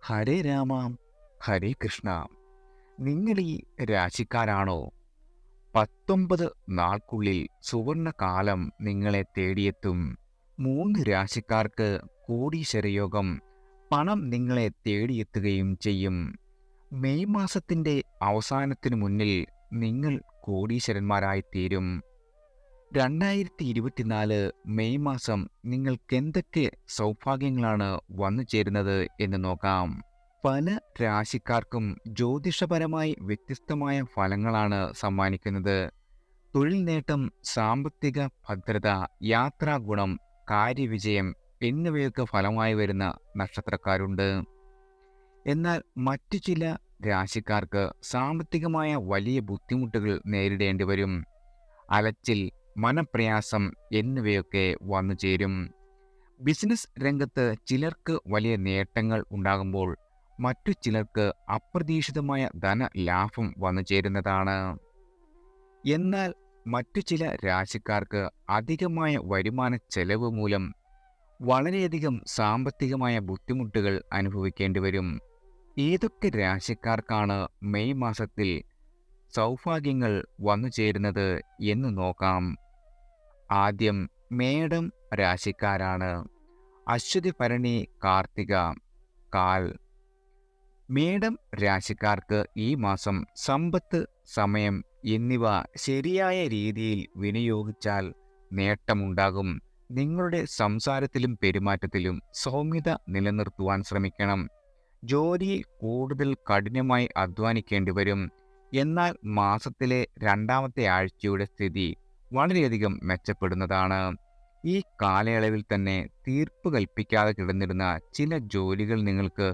ഹരേ രാമ ഹരേ കൃഷ്ണ. നിങ്ങൾ ഈ രാശിക്കാരാണോ? 19 നാൾക്കുള്ളിൽ സുവർണകാലം നിങ്ങളെ തേടിയെത്തും. 3 രാശിക്കാർക്ക് കോടീശ്വരയോഗം. പണം നിങ്ങളെ തേടിയെത്തുകയും ചെയ്യും. മെയ് മാസത്തിന്റെ അവസാനത്തിനു മുന്നിൽ നിങ്ങൾ കോടീശ്വരന്മാരായിത്തീരും. 2024 മെയ് മാസം നിങ്ങൾക്ക് എന്തൊക്കെ സൗഭാഗ്യങ്ങളാണ് വന്നു ചേരുന്നത് എന്ന് നോക്കാം. പല രാശിക്കാർക്കും ജ്യോതിഷപരമായി വ്യത്യസ്തമായ ഫലങ്ങളാണ് സമ്മാനിക്കുന്നത്. തൊഴിൽ നേട്ടം, സാമ്പത്തിക ഭദ്രത, യാത്രാഗുണം, കാര്യവിജയം എന്നിവയൊക്കെ ഫലമായി വരുന്ന നക്ഷത്രക്കാരുണ്ട്. എന്നാൽ മറ്റു ചില രാശിക്കാർക്ക് സാമ്പത്തികമായ വലിയ ബുദ്ധിമുട്ടുകൾ നേരിടേണ്ടി വരും. അലച്ചിൽ, മനപ്രയാസം എന്നിവയൊക്കെ വന്നു ചേരും. ബിസിനസ് രംഗത്ത് ചിലർക്ക് വലിയ നേട്ടങ്ങൾ ഉണ്ടാകുമ്പോൾ മറ്റു ചിലർക്ക് അപ്രതീക്ഷിതമായ ധനലാഭം വന്നു ചേരുന്നതാണ്. എന്നാൽ മറ്റു ചില രാശിക്കാർക്ക് അധികമായ വരുമാന ചെലവ് മൂലം വളരെയധികം സാമ്പത്തികമായ ബുദ്ധിമുട്ടുകൾ അനുഭവിക്കേണ്ടി വരും. ഏതൊക്കെ രാശിക്കാർക്കാണ് മെയ് മാസത്തിൽ സൗഭാഗ്യങ്ങൾ വന്നു ചേരുന്നത് എന്ന് നോക്കാം. ആദ്യം മേടം രാശിക്കാരാണ്. അശ്വതി, ഭരണി, കാർത്തിക, കാൽ. മേടം രാശിക്കാർക്ക് ഈ മാസം സമ്പത്ത്, സമയം എന്നിവ ശരിയായ രീതിയിൽ വിനിയോഗിച്ചാൽ നേട്ടമുണ്ടാകും. നിങ്ങളുടെ സംസാരത്തിലും പെരുമാറ്റത്തിലും സൗമ്യത നിലനിർത്തുവാൻ ശ്രമിക്കണം. ജോലിയിൽ കൂടുതൽ കഠിനമായി അധ്വാനിക്കേണ്ടി വരും. എന്നാൽ മാസത്തിലെ 2ാമത്തെ ആഴ്ചയുടെ സ്ഥിതി വളരെയധികം മെച്ചപ്പെടുന്നതാണ്. ഈ കാലയളവിൽ തന്നെ തീർപ്പ് കൽപ്പിക്കാതെ കിടന്നിരുന്ന ചില ജോലികൾ നിങ്ങൾക്ക്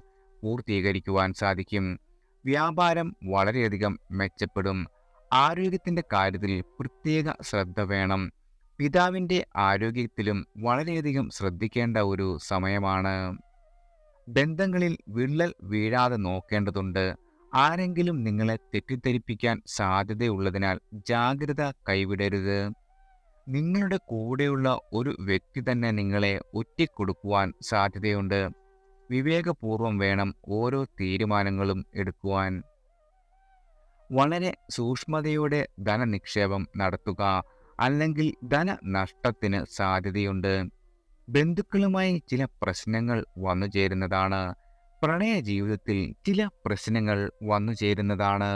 പൂർത്തീകരിക്കുവാൻ സാധിക്കും. വ്യാപാരം വളരെയധികം മെച്ചപ്പെടും. ആരോഗ്യത്തിൻ്റെ കാര്യത്തിൽ പ്രത്യേക ശ്രദ്ധ വേണം. പിതാവിൻ്റെ ആരോഗ്യത്തിലും വളരെയധികം ശ്രദ്ധിക്കേണ്ട ഒരു സമയമാണ്. ബന്ധങ്ങളിൽ വിള്ളൽ വീഴാതെ നോക്കേണ്ടതുണ്ട്. ആരെങ്കിലും നിങ്ങളെ തെറ്റിദ്ധരിപ്പിക്കാൻ സാധ്യതയുള്ളതിനാൽ ജാഗ്രത കൈവിടരുത്. നിങ്ങളുടെ കൂടെയുള്ള ഒരു വ്യക്തി തന്നെ നിങ്ങളെ ഒറ്റിക്കൊടുക്കുവാൻ സാധ്യതയുണ്ട്. വിവേകപൂർവം വേണം ഓരോ തീരുമാനങ്ങളും എടുക്കുവാൻ. വളരെ സൂക്ഷ്മതയോടെ ധനനിക്ഷേപം നടത്തുക, അല്ലെങ്കിൽ ധനനഷ്ടത്തിന് സാധ്യതയുണ്ട്. ബന്ധുക്കളുമായി ചില പ്രശ്നങ്ങൾ വന്നു ചേരുന്നതാണ്. പ്രണയ ജീവിതത്തിൽ ചില പ്രശ്നങ്ങൾ വന്നു ചേരുന്നതാണ്.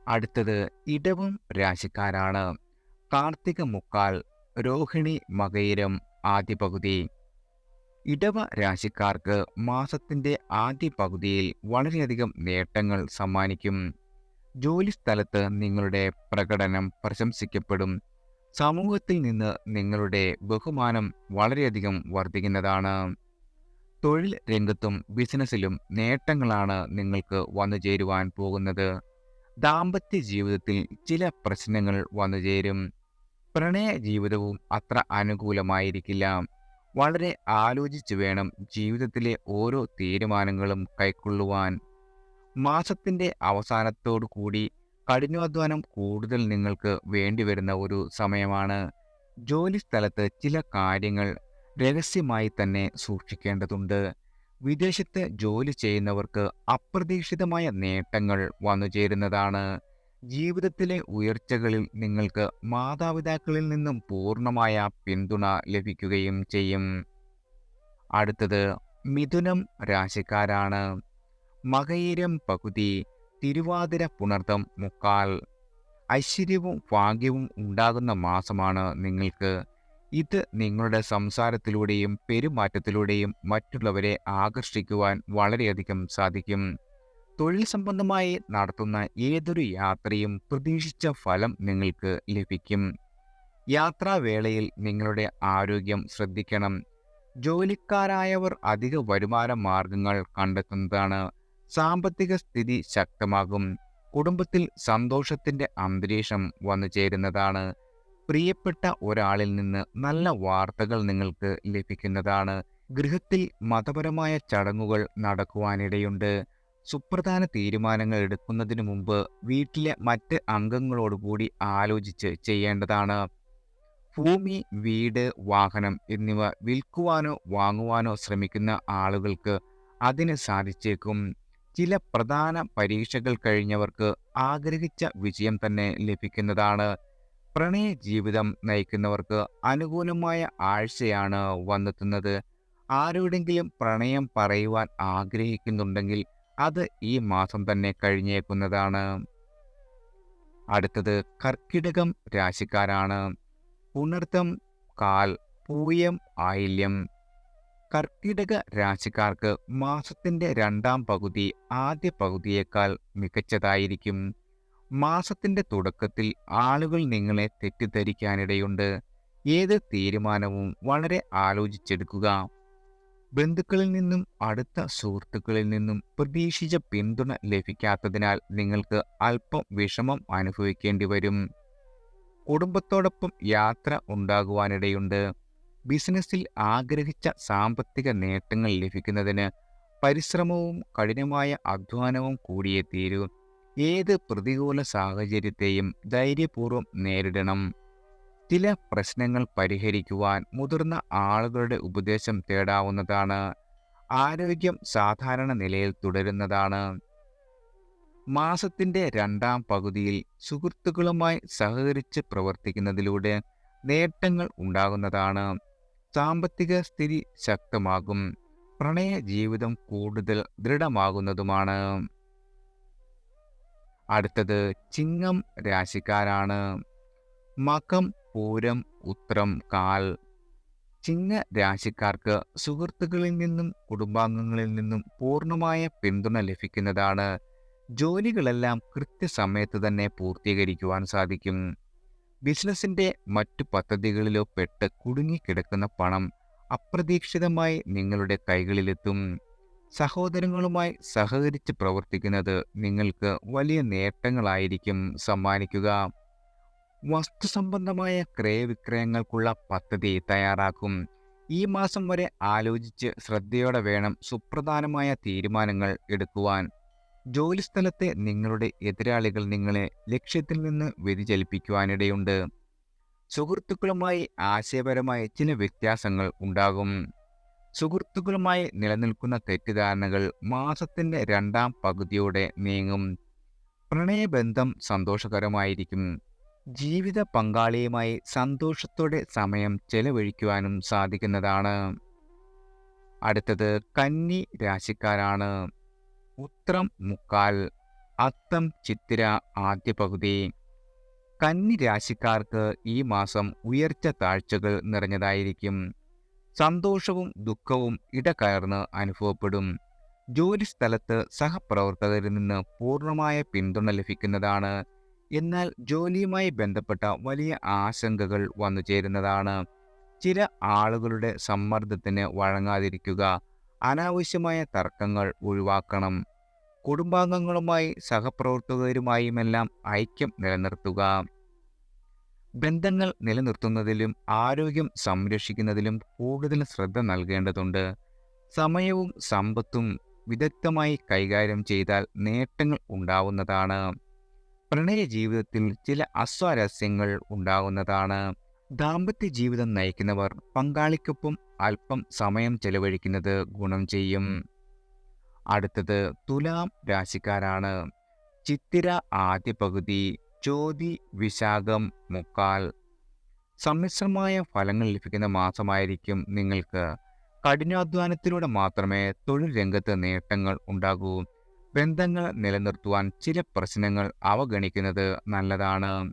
അടുത്തത് ഇടവം രാശിക്കാരാണ്. കാർത്തിക, മുക്കാൽ, രോഹിണി, മകയിരം, ആദ്യ പകുതി. ഇടവ രാശിക്കാർക്ക് മാസത്തിന്റെ ആദ്യ പകുതിയിൽ വളരെയധികം നേട്ടങ്ങൾ സമ്മാനിക്കും. ജോലിസ്ഥലത്ത് നിങ്ങളുടെ പ്രകടനം പ്രശംസിക്കപ്പെടും. സമൂഹത്തിൽ നിന്ന് നിങ്ങളുടെ ബഹുമാനം വളരെയധികം വർദ്ധിക്കുന്നതാണ്. തൊഴിൽ രംഗത്തും ബിസിനസ്സിലും നേട്ടങ്ങളാണ് നിങ്ങൾക്ക് വന്നു ചേരുവാൻ പോകുന്നത്. ദാമ്പത്യ ജീവിതത്തിൽ ചില പ്രശ്നങ്ങൾ വന്നു ചേരും. പ്രണയ ജീവിതവും അത്ര അനുകൂലമായിരിക്കില്ല. വളരെ ആലോചിച്ച് വേണം ജീവിതത്തിലെ ഓരോ തീരുമാനങ്ങളും കൈക്കൊള്ളുവാൻ. മാസത്തിന്റെ അവസാനത്തോടു കൂടി കഠിനാധ്വാനം കൂടുതൽ നിങ്ങൾക്ക് വേണ്ടിവരുന്ന ഒരു സമയമാണ്. ജോലിസ്ഥലത്ത് ചില കാര്യങ്ങൾ രഹസ്യമായി തന്നെ സൂക്ഷിക്കേണ്ടതുണ്ട്. വിദേശത്ത് ജോലി ചെയ്യുന്നവർക്ക് അപ്രതീക്ഷിതമായ നേട്ടങ്ങൾ വന്നു ചേരുന്നതാണ്. ജീവിതത്തിലെ ഉയർച്ചകളിൽ നിങ്ങൾക്ക് മാതാപിതാക്കളിൽ നിന്നും പൂർണ്ണമായ പിന്തുണ ലഭിക്കുകയും ചെയ്യും. അടുത്തത് മിഥുനം രാശിക്കാരാണ്. മകയിരം പകുതി, തിരുവാതിര, പുണർതം, മുക്കാൽ. ഐശ്വര്യവും ഭാഗ്യവും ഉണ്ടാകുന്ന മാസമാണ് നിങ്ങൾക്ക്. ഇത് നിങ്ങളുടെ സംസാരത്തിലൂടെയും പെരുമാറ്റത്തിലൂടെയും മറ്റുള്ളവരെ ആകർഷിക്കുവാൻ വളരെയധികം സാധിക്കും. തൊഴിൽ സംബന്ധമായി നടത്തുന്ന ഏതൊരു യാത്രയും പ്രതീക്ഷിച്ച ഫലം നിങ്ങൾക്ക് ലഭിക്കും. യാത്രാവേളയിൽ നിങ്ങളുടെ ആരോഗ്യം ശ്രദ്ധിക്കണം. ജോലിക്കാരായവർ അധിക വരുമാന മാർഗങ്ങൾ കണ്ടെത്തുന്നതാണ്. സാമ്പത്തിക സ്ഥിതി ശക്തമാകും. കുടുംബത്തിൽ സന്തോഷത്തിന്റെ അന്തരീക്ഷം വന്നു ചേരുന്നതാണ്. പ്രിയപ്പെട്ട ഒരാളിൽ നിന്ന് നല്ല വാർത്തകൾ നിങ്ങൾക്ക് ലഭിക്കുന്നതാണ്. ഗൃഹത്തിൽ മതപരമായ ചടങ്ങുകൾ നടക്കുവാനിടയുണ്ട്. സുപ്രധാന തീരുമാനങ്ങൾ എടുക്കുന്നതിന് മുമ്പ് വീട്ടിലെ മറ്റ് അംഗങ്ങളോടുകൂടി ആലോചിച്ച് ചെയ്യേണ്ടതാണ്. ഭൂമി, വീട്, വാഹനം എന്നിവ വിൽക്കുവാനോ വാങ്ങുവാനോ ശ്രമിക്കുന്ന ആളുകൾക്ക് അതിന് സാധിച്ചേക്കും. ചില പ്രധാന പരീക്ഷകൾ കഴിഞ്ഞവർക്ക് ആഗ്രഹിച്ച വിജയം തന്നെ ലഭിക്കുന്നതാണ്. പ്രണയ ജീവിതം നയിക്കുന്നവർക്ക് അനുകൂലമായ ആഴ്ചയാണ് വന്നെത്തുന്നത്. ആരോടെങ്കിലും പ്രണയം പറയുവാൻ ആഗ്രഹിക്കുന്നുണ്ടെങ്കിൽ അത് ഈ മാസം തന്നെ കഴിഞ്ഞേക്കുന്നതാണ്. അടുത്തത് കർക്കിടകം രാശിക്കാരാണ്. പുണർതം, കാൽ, പൂയം, ആയില്യം. കർക്കിടക രാശിക്കാർക്ക് മാസത്തിന്റെ രണ്ടാം പകുതി ആദ്യ പകുതിയേക്കാൾ മികച്ചതായിരിക്കും. മാസത്തിന്റെ തുടക്കത്തിൽ ആളുകൾ നിങ്ങളെ തെറ്റിദ്ധരിക്കാനിടയുണ്ട്. ഏത് തീരുമാനവും വളരെ ആലോചിച്ചെടുക്കുക. ബന്ധുക്കളിൽ നിന്നും അടുത്ത സുഹൃത്തുക്കളിൽ നിന്നും പ്രതീക്ഷിച്ച പിന്തുണ ലഭിക്കാത്തതിനാൽ നിങ്ങൾക്ക് അല്പം വിഷമം അനുഭവിക്കേണ്ടി വരും. കുടുംബത്തോടൊപ്പം യാത്ര ഉണ്ടാകുവാനിടയുണ്ട്. ബിസിനസ്സിൽ ആഗ്രഹിച്ച സാമ്പത്തിക നേട്ടങ്ങൾ ലഭിക്കുന്നതിന് പരിശ്രമവും കഠിനമായ അധ്വാനവും കൂടിയേ തീരൂ. ഏത് പ്രതികൂല സാഹചര്യത്തെയും ധൈര്യപൂർവ്വം നേരിടണം. ചില പ്രശ്നങ്ങൾ പരിഹരിക്കുവാൻ മുതിർന്ന ആളുകളുടെ ഉപദേശം തേടാവുന്നതാണ്. ആരോഗ്യം സാധാരണ നിലയിൽ തുടരുന്നതാണ്. മാസത്തിന്റെ രണ്ടാം പകുതിയിൽ സുഹൃത്തുക്കളുമായി സഹകരിച്ച് പ്രവർത്തിക്കുന്നതിലൂടെ നേട്ടങ്ങൾ ഉണ്ടാകുന്നതാണ്. സാമ്പത്തിക സ്ഥിതി ശക്തമാകും. പ്രണയ ജീവിതം കൂടുതൽ ദൃഢമാകുന്നതുമാണ്. അടുത്തത് ചിങ്ങം രാശിക്കാരാണ്. മകം, പൂരം, ഉത്രം, കാൽ. ചിങ്ങ രാശിക്കാർക്ക് സുഹൃത്തുക്കളിൽ നിന്നും കുടുംബാംഗങ്ങളിൽ നിന്നും പൂർണ്ണമായ പിന്തുണ ലഭിക്കുന്നതാണ്. ജോലികളെല്ലാം കൃത്യസമയത്ത് തന്നെ പൂർത്തീകരിക്കുവാൻ സാധിക്കും. ബിസിനസിന്റെ മറ്റു പദ്ധതികളിലോ പെട്ട് കുടുങ്ങിക്കിടക്കുന്ന പണം അപ്രതീക്ഷിതമായി നിങ്ങളുടെ കൈകളിലെത്തും. സഹോദരങ്ങളുമായി സഹകരിച്ച് പ്രവർത്തിക്കുന്നത് നിങ്ങൾക്ക് വലിയ നേട്ടങ്ങളായിരിക്കും സമ്മാനിക്കുക. വസ്തുസംബന്ധമായ ക്രയവിക്രയങ്ങൾക്കുള്ള പദ്ധതി തയ്യാറാക്കും. ഈ മാസം വരെ ആലോചിച്ച് ശ്രദ്ധയോടെ വേണം സുപ്രധാനമായ തീരുമാനങ്ങൾ എടുക്കുവാൻ. ജോലിസ്ഥലത്തെ നിങ്ങളുടെ എതിരാളികൾ നിങ്ങളെ ലക്ഷ്യത്തിൽ നിന്ന് വ്യതിചലിപ്പിക്കുവാനിടയുണ്ട്. സുഹൃത്തുക്കളുമായി ആശയപരമായ ചില വ്യത്യാസങ്ങൾ ഉണ്ടാകും. സുഹൃത്തുക്കളുമായി നിലനിൽക്കുന്ന തെറ്റിദ്ധാരണകൾ മാസത്തിന്റെ രണ്ടാം പകുതിയോടെ നീങ്ങും. പ്രണയബന്ധം സന്തോഷകരമായിരിക്കും. ജീവിത പങ്കാളിയുമായി സന്തോഷത്തോടെ സമയം ചെലവഴിക്കുവാനും സാധിക്കുന്നതാണ്. അടുത്തത് കന്നി രാശിക്കാരാണ്. ഉത്രം, മുക്കാൽ, അത്തം, ചിത്തിര ആദ്യ പകുതി. കന്നി രാശിക്കാർക്ക് ഈ മാസം ഉയർച്ച താഴ്ചകൾ നിറഞ്ഞതായിരിക്കും. സന്തോഷവും ദുഃഖവും ഇടകലർന്ന് അനുഭവപ്പെടും. ജോലിസ്ഥലത്ത് സഹപ്രവർത്തകരിൽ നിന്ന് പൂർണ്ണമായ പിന്തുണ ലഭിക്കുന്നതാണ്. എന്നാൽ ജോലിയുമായി ബന്ധപ്പെട്ട വലിയ ആശങ്കകൾ വന്നു ചേരുന്നതാണ്. ചില ആളുകളുടെ സമ്മർദ്ദത്തിന് വഴങ്ങാതിരിക്കുക. അനാവശ്യമായ തർക്കങ്ങൾ ഒഴിവാക്കണം. കുടുംബാംഗങ്ങളുമായി സഹപ്രവർത്തകരുമായുമെല്ലാം ഐക്യം നിലനിർത്തുക. ബന്ധങ്ങൾ നിലനിർത്തുന്നതിലും ആരോഗ്യം സംരക്ഷിക്കുന്നതിലും കൂടുതൽ ശ്രദ്ധ നൽകേണ്ടതുണ്ട്. സമയവും സമ്പത്തും വിദഗ്ധമായി കൈകാര്യം ചെയ്താൽ നേട്ടങ്ങൾ ഉണ്ടാവുന്നതാണ്. പ്രണയ ജീവിതത്തിൽ ചില അസ്വാരസ്യങ്ങൾ ഉണ്ടാകുന്നതാണ്. ദാമ്പത്യ ജീവിതം നയിക്കുന്നവർ പങ്കാളിക്കൊപ്പം അല്പം സമയം ചെലവഴിക്കുന്നത് ഗുണം ചെയ്യും. അടുത്തത് തുലാം രാശിക്കാരാണ്. ചിത്തിര ആദ്യ പകുതി, ചോതി, വിശാഖം, മുക്കാൽ. സമ്മിശ്രമായ ഫലങ്ങൾ ലഭിക്കുന്ന മാസമായിരിക്കും നിങ്ങൾക്ക്. കഠിനാധ്വാനത്തിലൂടെ മാത്രമേ തൊഴിൽ രംഗത്ത് നേട്ടങ്ങൾ ഉണ്ടാകൂ. ബന്ധങ്ങൾ നിലനിർത്തുവാൻ ചില പ്രശ്നങ്ങൾ അവഗണിക്കുന്നത് നല്ലതാണ്.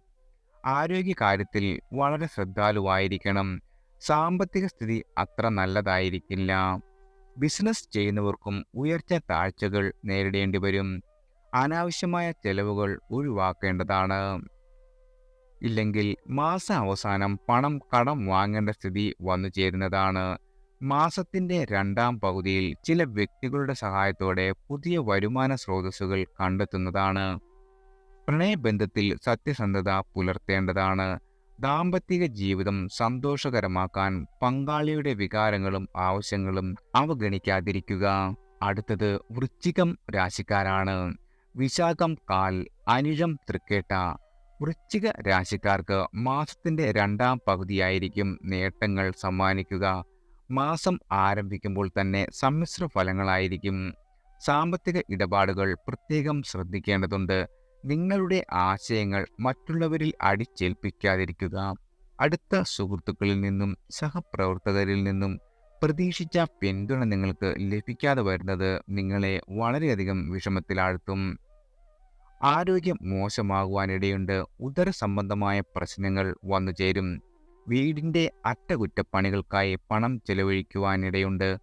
ആരോഗ്യകാര്യത്തിൽ വളരെ ശ്രദ്ധാലുവായിരിക്കണം. സാമ്പത്തിക സ്ഥിതി അത്ര നല്ലതായിരിക്കില്ല. ബിസിനസ് ചെയ്യുന്നവർക്കും ഉയർച്ച താഴ്ചകൾ നേരിടേണ്ടി വരും. അനാവശ്യമായ ചെലവുകൾ ഒഴിവാക്കേണ്ടതാണ്. ഇല്ലെങ്കിൽ മാസാവസാനം പണം കടം വാങ്ങേണ്ട സ്ഥിതി വന്നു ചേരുന്നതാണ്. മാസത്തിന്റെ രണ്ടാം പകുതിയിൽ ചില വ്യക്തികളുടെ സഹായത്തോടെ പുതിയ വരുമാന സ്രോതസ്സുകൾ കണ്ടെത്തുന്നതാണ്. പ്രണയബന്ധത്തിൽ സത്യസന്ധത പുലർത്തേണ്ടതാണ്. ദാമ്പത്തിക ജീവിതം സന്തോഷകരമാക്കാൻ പങ്കാളിയുടെ വികാരങ്ങളും ആവശ്യങ്ങളും അവഗണിക്കാതിരിക്കുക. അടുത്തത് വൃശ്ചികം രാശിക്കാരാണ്. വിശാഖം, കാൽ, അനിഴം, തൃക്കേട്ട. വൃശ്ചിക രാശിക്കാർക്ക് മാസത്തിന്റെ രണ്ടാം പകുതിയായിരിക്കും നേട്ടങ്ങൾ സമ്മാനിക്കുക. മാസം ആരംഭിക്കുമ്പോൾ തന്നെ സമ്മിശ്ര ഫലങ്ങളായിരിക്കും. സാമ്പത്തിക ഇടപാടുകൾ പ്രത്യേകം ശ്രദ്ധിക്കേണ്ടതുണ്ട്. നിങ്ങളുടെ ആശയങ്ങൾ മറ്റുള്ളവരിൽ അടിച്ചേൽപ്പിക്കാതിരിക്കുക. അടുത്ത സുഹൃത്തുക്കളിൽ നിന്നും സഹപ്രവർത്തകരിൽ നിന്നും പ്രതീക്ഷിച്ച പിന്തുണ നിങ്ങൾക്ക് ലഭിക്കാതെ വരുന്നത് നിങ്ങളെ വളരെയധികം വിഷമത്തിലാഴ്ത്തും. ആരോഗ്യം മോശമാകുവാനിടയുണ്ട്. ഉദര സംബന്ധമായ പ്രശ്നങ്ങൾ വന്നുചേരും. വീടിന്റെ അറ്റകുറ്റപ്പണികൾക്കായി പണം ചെലവഴിക്കുവാനിടയുണ്ട്.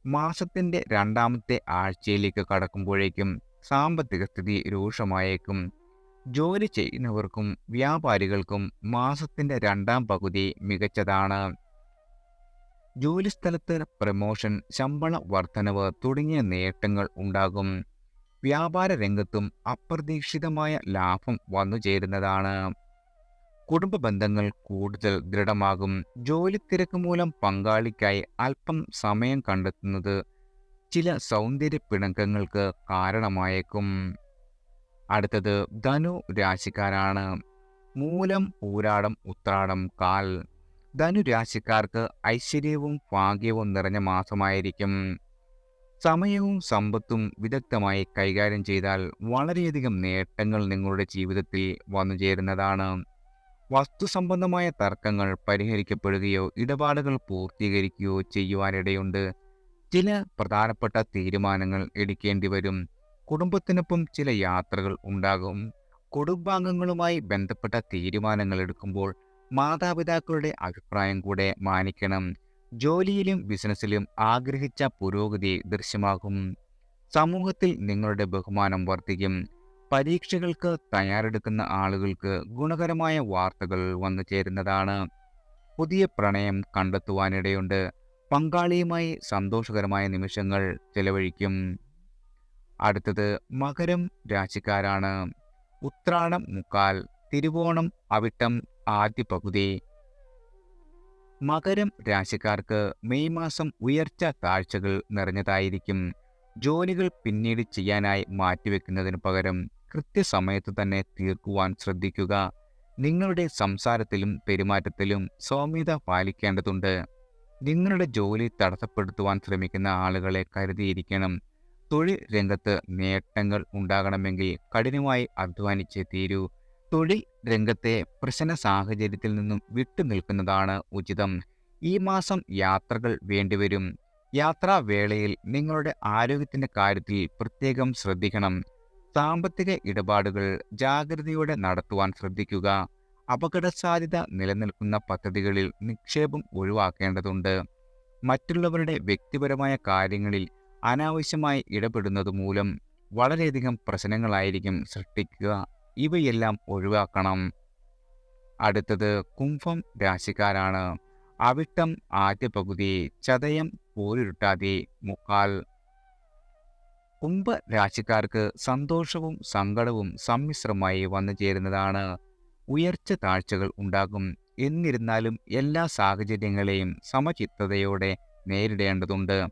മാസത്തിന്റെ രണ്ടാമത്തെ ആഴ്ചയിലേക്ക് കടക്കുമ്പോഴേക്കും സാമ്പത്തിക സ്ഥിതി രൂക്ഷമായേക്കും. ജോലി ചെയ്യുന്നവർക്കും വ്യാപാരികൾക്കും മാസത്തിന്റെ രണ്ടാം പകുതി മികച്ചതാണ്. ജോലിസ്ഥലത്ത് പ്രമോഷൻ, ശമ്പള വർധനവ് തുടങ്ങിയ നേട്ടങ്ങൾ ഉണ്ടാകും. വ്യാപാര രംഗത്തും അപ്രതീക്ഷിതമായ ലാഭം വന്നുചേരുന്നതാണ്. കുടുംബ ബന്ധങ്ങൾ കൂടുതൽ ദൃഢമാകും. ജോലി തിരക്ക് മൂലം പങ്കാളിക്കായി അല്പം സമയം കണ്ടെത്തുന്നത് ചില സൗന്ദര്യ പിണക്കങ്ങൾക്ക് കാരണമായേക്കും. അടുത്തത് ധനു രാശിക്കാരാണ്. മൂലം, പൂരാടം, ഉത്രാടം, കാൽ. ധനു രാശിക്കാർക്ക് ഐശ്വര്യവും ഭാഗ്യവും നിറഞ്ഞ മാസമായിരിക്കും. സമയവും സമ്പത്തും വിദഗ്ധമായി കൈകാര്യം ചെയ്താൽ വളരെയധികം നേട്ടങ്ങൾ നിങ്ങളുടെ ജീവിതത്തിൽ വന്നുചേരുന്നതാണ്. വസ്തുസംബന്ധമായ തർക്കങ്ങൾ പരിഹരിക്കപ്പെടുകയോ ഇടപാടുകൾ പൂർത്തീകരിക്കുകയോ ചെയ്യുവാനിടയുണ്ട്. ചില പ്രധാനപ്പെട്ട തീരുമാനങ്ങൾ എടുക്കേണ്ടി വരും. കുടുംബത്തിനൊപ്പം ചില യാത്രകൾ ഉണ്ടാകും. കുടുംബാംഗങ്ങളുമായി ബന്ധപ്പെട്ട തീരുമാനങ്ങൾ എടുക്കുമ്പോൾ മാതാപിതാക്കളുടെ അഭിപ്രായം കൂടെ മാനിക്കണം. ജോലിയിലും ബിസിനസ്സിലും ആഗ്രഹിച്ച പുരോഗതി ദൃശ്യമാകും. സമൂഹത്തിൽ നിങ്ങളുടെ ബഹുമാനം വർദ്ധിക്കും. പരീക്ഷകൾക്ക് തയ്യാറെടുക്കുന്ന ആളുകൾക്ക് ഗുണകരമായ വാർത്തകൾ വന്നു ചേരുന്നതാണ്. പുതിയ പ്രണയം കണ്ടെത്തുവാനിടയുണ്ട്. പങ്കാളിയുമായി സന്തോഷകരമായ നിമിഷങ്ങൾ ചെലവഴിക്കും. അടുത്തത് മകരം രാശിക്കാരാണ്. ഉത്രാടം, മുക്കാൽ. തിരുവോണം, അവിട്ടം, ആദ്യ പകുതി. മകരം രാശിക്കാർക്ക് മെയ് മാസം ഉയർച്ച താഴ്ചകൾ നിറഞ്ഞതായിരിക്കും. ജോലികൾ പിന്നീട് ചെയ്യാനായി മാറ്റിവെക്കുന്നതിന് പകരം കൃത്യസമയത്ത് തന്നെ തീർക്കുവാൻ ശ്രദ്ധിക്കുക. നിങ്ങളുടെ സംസാരത്തിലും പെരുമാറ്റത്തിലും സൗമ്യത പാലിക്കേണ്ടതുണ്ട്. നിങ്ങളുടെ ജോലി തടസ്സപ്പെടുത്തുവാൻ ശ്രമിക്കുന്ന ആളുകളെ കരുതിയിരിക്കണം. തൊഴിൽ രംഗത്ത് നേട്ടങ്ങൾ ഉണ്ടാകണമെങ്കിൽ കഠിനമായി അധ്വാനിച്ചേ തീരൂ. തൊഴിൽ രംഗത്തെ പ്രശ്ന സാഹചര്യത്തിൽ നിന്നും വിട്ടുനിൽക്കുന്നതാണ് ഉചിതം. ഈ മാസം യാത്രകൾ വേണ്ടിവരും. യാത്രാവേളയിൽ നിങ്ങളുടെ ആരോഗ്യത്തിന്റെ കാര്യത്തിൽ പ്രത്യേകം ശ്രദ്ധിക്കണം. സാമ്പത്തിക ഇടപാടുകൾ ജാഗ്രതയോടെ നടത്തുവാൻ ശ്രദ്ധിക്കുക. അപകട സാധ്യത നിലനിൽക്കുന്ന പദ്ധതികളിൽ നിക്ഷേപം ഒഴിവാക്കേണ്ടതുണ്ട്. മറ്റുള്ളവരുടെ വ്യക്തിപരമായ കാര്യങ്ങളിൽ അനാവശ്യമായി ഇടപെടുന്നത് മൂലം വളരെയധികം പ്രശ്നങ്ങളായിരിക്കും സൃഷ്ടിക്കുക. ഇവയെല്ലാം ഒഴിവാക്കണം. അടുത്തത് കുംഭം രാശിക്കാരാണ്. അവിട്ടം, ആദ്യ പകുതി. ചതയം, പോരുരുട്ടാതി, മുക്കാൽ. കുംഭ രാശിക്കാർക്ക് സന്തോഷവും സങ്കടവും സമ്മിശ്രമായി വന്നു ചേരുന്നതാണ്. ഉയർച്ച താഴ്ചകൾ ഉണ്ടാകും. എന്നിരുന്നാലും എല്ലാ സാഹചര്യങ്ങളെയും സമചിത്തതയോടെ നേരിടേണ്ടതുണ്ട്.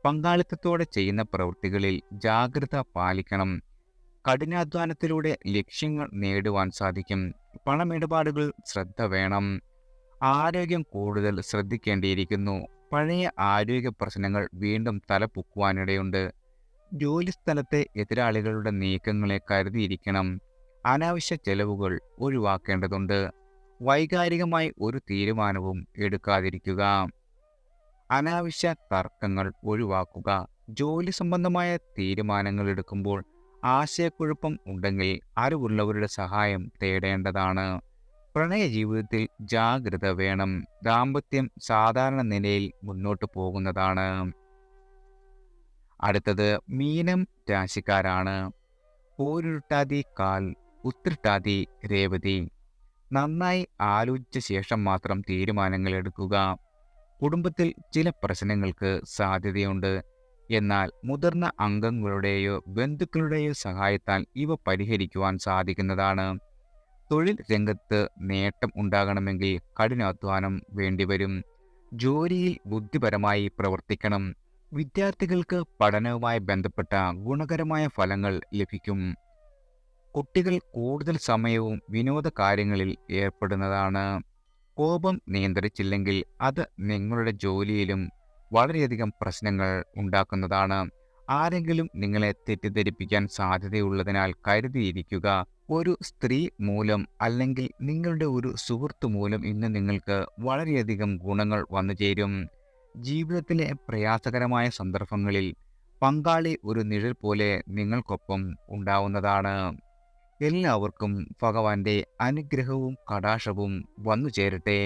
പങ്കാളിത്തത്തോടെ ചെയ്യുന്ന പ്രവൃത്തികളിൽ ജാഗ്രത പാലിക്കണം. കഠിനാധ്വാനത്തിലൂടെ ലക്ഷ്യങ്ങൾ നേടുവാൻ സാധിക്കും. പണമിടപാടുകൾ ശ്രദ്ധ വേണം. ആരോഗ്യം കൂടുതൽ ശ്രദ്ധിക്കേണ്ടിയിരിക്കുന്നു. പഴയ ആരോഗ്യ പ്രശ്നങ്ങൾ വീണ്ടും തലപൊക്കുവാനിടയുണ്ട്. ജോലിസ്ഥലത്തെ എതിരാളികളുടെ നീക്കങ്ങളെ കരുതിയിരിക്കണം. അനാവശ്യ ചെലവുകൾ ഒഴിവാക്കേണ്ടതുണ്ട്. വൈകാരികമായി ഒരു തീരുമാനവും എടുക്കാതിരിക്കുക. അനാവശ്യ തർക്കങ്ങൾ ഒഴിവാക്കുക. ജോലി സംബന്ധമായ തീരുമാനങ്ങൾ എടുക്കുമ്പോൾ ആശയക്കുഴപ്പം ഉണ്ടെങ്കിൽ അറിവുള്ളവരുടെ സഹായം തേടേണ്ടതാണ്. പ്രണയ ജീവിതത്തിൽ ജാഗ്രത വേണം. ദാമ്പത്യം സാധാരണ നിലയിൽ മുന്നോട്ട് പോകുന്നതാണ്. അടുത്തത് മീനം രാശിക്കാരാണ്. പോരുരുട്ടാതി, കാൽ. ഉത്രട്ടാതി, രേവതി. നന്നായി ആലോചിച്ച ശേഷം മാത്രം തീരുമാനങ്ങൾ എടുക്കുക. കുടുംബത്തിൽ ചില പ്രശ്നങ്ങൾക്ക് സാധ്യതയുണ്ട്. എന്നാൽ മുതിർന്ന അംഗങ്ങളുടെയോ ബന്ധുക്കളുടെയോ സഹായത്താൽ ഇവ പരിഹരിക്കുവാൻ സാധിക്കുന്നതാണ്. തൊഴിൽ രംഗത്ത് നേട്ടം ഉണ്ടാകണമെങ്കിൽ കഠിനാധ്വാനം വേണ്ടിവരും. ജോലിയിൽ ബുദ്ധിപരമായി പ്രവർത്തിക്കണം. വിദ്യാർത്ഥികൾക്ക് പഠനവുമായി ബന്ധപ്പെട്ട ഗുണകരമായ ഫലങ്ങൾ ലഭിക്കും. കുട്ടികൾ കൂടുതൽ സമയവും വിനോദ കാര്യങ്ങളിൽ ഏർപ്പെടുന്നതാണ്. കോപം നിയന്ത്രിച്ചില്ലെങ്കിൽ അത് നിങ്ങളുടെ ജോലിയിലും വളരെയധികം പ്രശ്നങ്ങൾ ഉണ്ടാക്കുന്നതാണ്. ആരെങ്കിലും നിങ്ങളെ തെറ്റിദ്ധരിപ്പിക്കാൻ സാധ്യതയുള്ളതിനാൽ കരുതിയിരിക്കുക. ഒരു സ്ത്രീ മൂലം അല്ലെങ്കിൽ നിങ്ങളുടെ ഒരു സുഹൃത്ത് മൂലം ഇന്ന് നിങ്ങൾക്ക് വളരെയധികം ഗുണങ്ങൾ വന്നു ചേരും. ജീവിതത്തിലെ പ്രയാസകരമായ സന്ദർഭങ്ങളിൽ പങ്കാളി ഒരു നിഴൽ പോലെ നിങ്ങൾക്കൊപ്പം ഉണ്ടാവുന്നതാണ്. എല്ലാവർക്കും ഭഗവാന്റെ അനുഗ്രഹവും കടാക്ഷവും വന്നു ചേരട്ടെ.